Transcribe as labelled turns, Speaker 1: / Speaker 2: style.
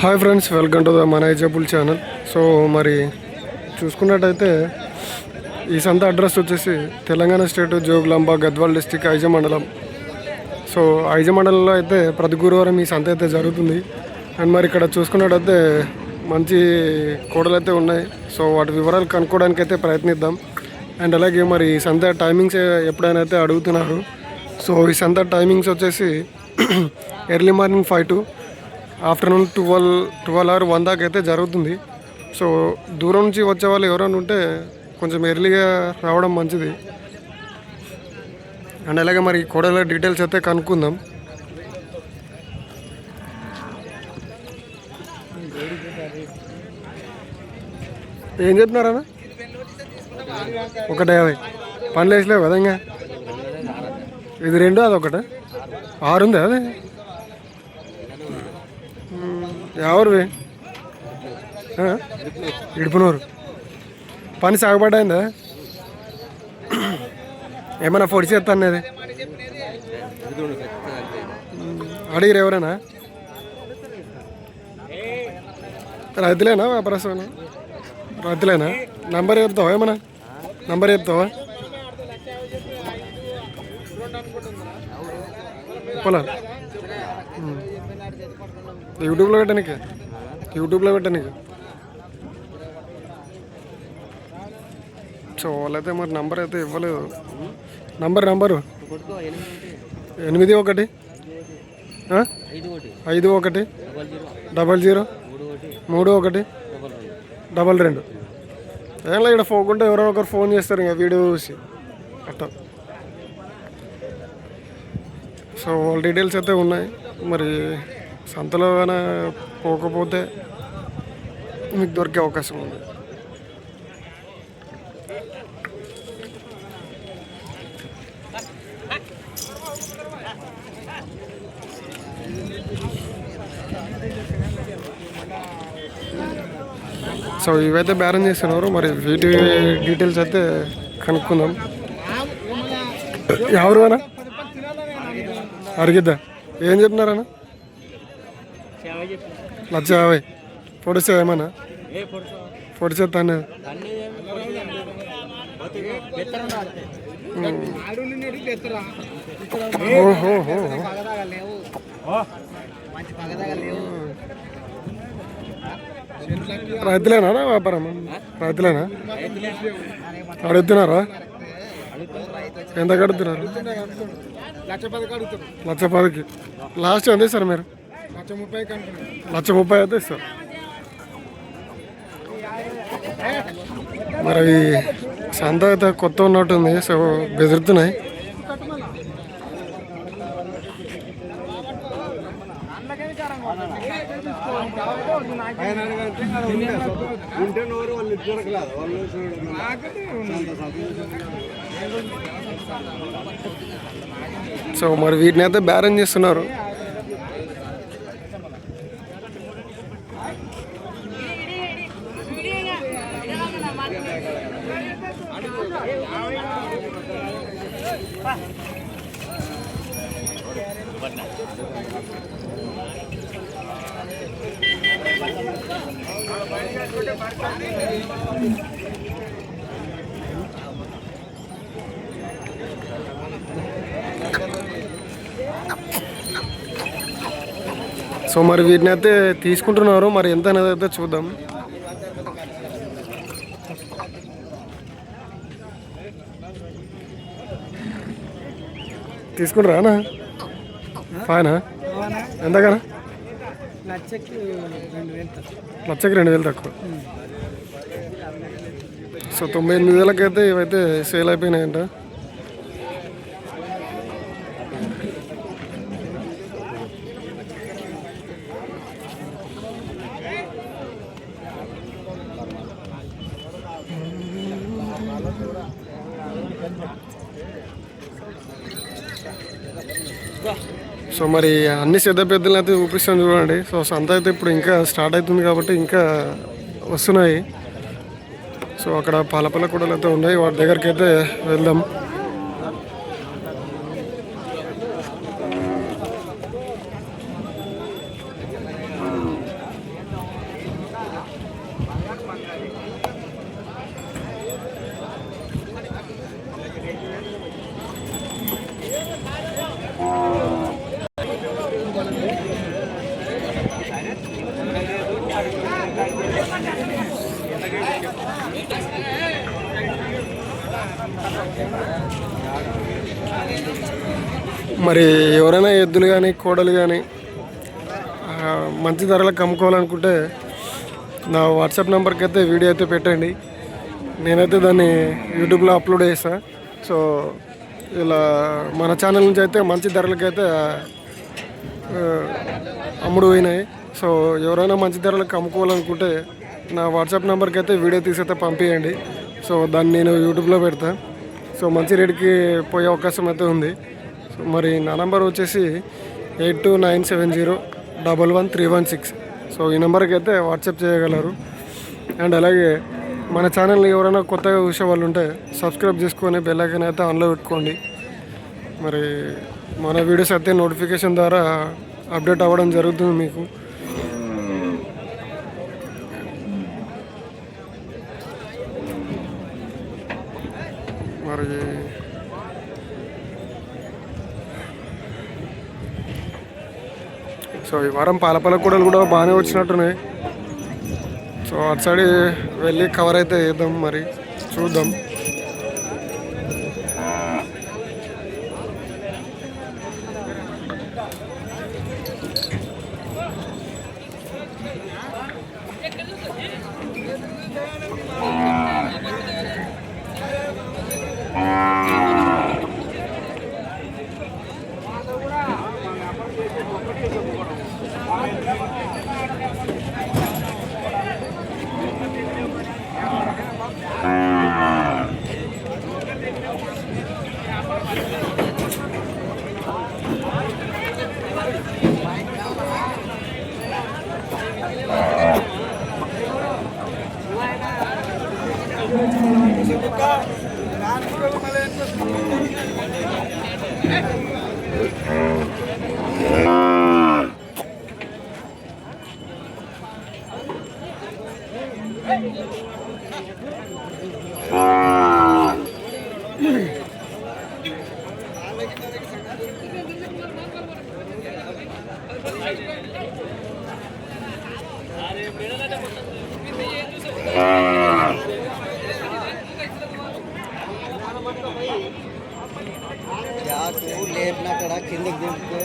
Speaker 1: Hi friends, welcome to the మనైజబుల్ channel. So మరి చూసుకున్నట్టయితే ఈ సంత అడ్రస్ వచ్చేసి తెలంగాణ స్టేట్ జోగులాంబ గద్వాల్ డిస్టిక్ ఐజ మండలం. సో ఐజ మండలంలో అయితే ప్రతి గురువారం ఈ సంత అయితే జరుగుతుంది. అండ్ మరి ఇక్కడ చూసుకున్నట్టయితే మంచి కోడలు అయితే ఉన్నాయి. సో వాటి వివరాలు కనుక్కోవడానికి అయితే ప్రయత్నిద్దాం. అండ్ అలాగే మరి ఈ సంత టైమింగ్స్ ఎప్పుడైనా అయితే అడుగుతున్నారు. సో ఈ సంత టైమింగ్స్ వచ్చేసి early morning 5 to afternoon 12 or 1 దాకా అయితే జరుగుతుంది. సో దూరం నుంచి వచ్చే వాళ్ళు ఎవరైనా ఉంటే కొంచెం ఎర్లీగా రావడం మంచిది. అండ్ అలాగే మరి కోడల డీటెయిల్స్ అయితే కనుక్కుందాం. ఏం చెప్తున్నారన్నా? 150 పనులు వేసలేవు కదా ఇంకా. ఇది 2, అది 1, 6 ఉంది. అదే ఎవరివి? ఇడుపునూరు. పని సాగుబడ్డాయిందా? ఏమన్నా పొడి చేస్తా అనేది అడిగిరు ఎవరైనా? రైతులేనా వ్యాపారస్తులేనా? రైతులేనా? నంబర్ చెప్తావా? ఏమన్నా నంబర్ చెప్తావా? పొలా యూట్యూబ్లో పెట్టడానికి. సో వాళ్ళైతే మరి నంబర్ అయితే ఇవ్వలేదు. నంబరు 81 51 00 31 22. ఏం ఇక్కడ పోకుంటే ఎవరో ఒకరు ఫోన్ చేస్తారు ఇంకా వీడియో చూసి అట్లా. సో వాళ్ళ డీటెయిల్స్ అయితే ఉన్నాయి. మరి సంతలో అయినా పోకపోతే మీకు దొరికే అవకాశం ఉంది. సో ఇవైతే బేరం చేస్తున్నారు. మరి వీటి డీటెయిల్స్ అయితే కనుక్కుందాం. ఎవరు అన్నా అడిగిద్దా? ఏం చెప్తున్నారన్నా? 150 పొడిచా? ఏమన్నా పొడిచేస్తా అనేది? రైతులేనా వ్యాపారం? రైతులేనా? అడుగుతున్నారా? ఎంత కడుతున్నారు? 1,10,000కి లాస్ట్ ఎంత ఇస్తారు మీరు? 1,30,000 అయితే ఇస్తారు. మరి సంత అయితే కొత్త ఉన్నట్టుంది. సో బెదురుతున్నాయి. సో మరి వీటిని అయితే బేరం చేస్తున్నారు. సో మరి వీటిని అయితే తీసుకుంటున్నారు. మరి ఎంత అనేది అయితే చూద్దాం. తీసుకుంటారా? ఫైనా ఎంతకనా? 1,02,000 తక్కువ. సో 98,000 అయితే ఇవైతే సేల్ అయిపోయినాయంట. సో మరి అన్ని పెద్దలు అయితే చూపిస్తాను చూడండి. సో సంత అయితే ఇప్పుడు ఇంకా స్టార్ట్ అవుతుంది కాబట్టి ఇంకా వస్తున్నాయి. సో అక్కడ పాలపల్ల కూడలు అయితే ఉన్నాయి. వాటి దగ్గరికి అయితే వెళ్దాం. మరి ఎవరైనా ఎద్దులు కానీ కోడలు కానీ మంచి ధరలకు అమ్ముకోవాలనుకుంటే నా వాట్సాప్ నెంబర్కి అయితే వీడియో అయితే పెట్టండి. నేనైతే దాన్ని యూట్యూబ్లో అప్లోడ్ చేస్తాను. సో ఇలా మన ఛానల్ నుంచి అయితే మంచి ధరలకి అయితే అమ్ముడు పోయినాయి. సో ఎవరైనా మంచి ధరలకు అమ్ముకోవాలనుకుంటే నా వాట్సాప్ నెంబర్కి అయితే వీడియో తీసి అయితే పంపించండి. సో దాన్ని నేను యూట్యూబ్లో పెడతాను. సో మంచి రేటుకి పోయే అవకాశం అయితే ఉంది. సో మరి నా నెంబర్ వచ్చేసి 8297011316. సో ఈ నెంబర్కి అయితే వాట్సాప్ చేయగలరు. అండ్ అలాగే మన ఛానల్ని ఎవరైనా కొత్తగా చూసే వాళ్ళు ఉంటే సబ్స్క్రైబ్ చేసుకొని బెల్ ఐకాన్ అయితే ఆన్లో పెట్టుకోండి. మరి మన వీడియోస్ అయితే నోటిఫికేషన్ ద్వారా అప్డేట్ అవ్వడం జరుగుతుంది మీకు. మరి సో ఈ వారం పాలపాల కూడలు కూడా బాగానే వచ్చినట్టున్నాయి. సో అటు సైడ్ వెళ్ళి కవర్ అయితే వేద్దాం, మరి చూద్దాం.
Speaker 2: లేపినా కూడా కిందకి దింపితే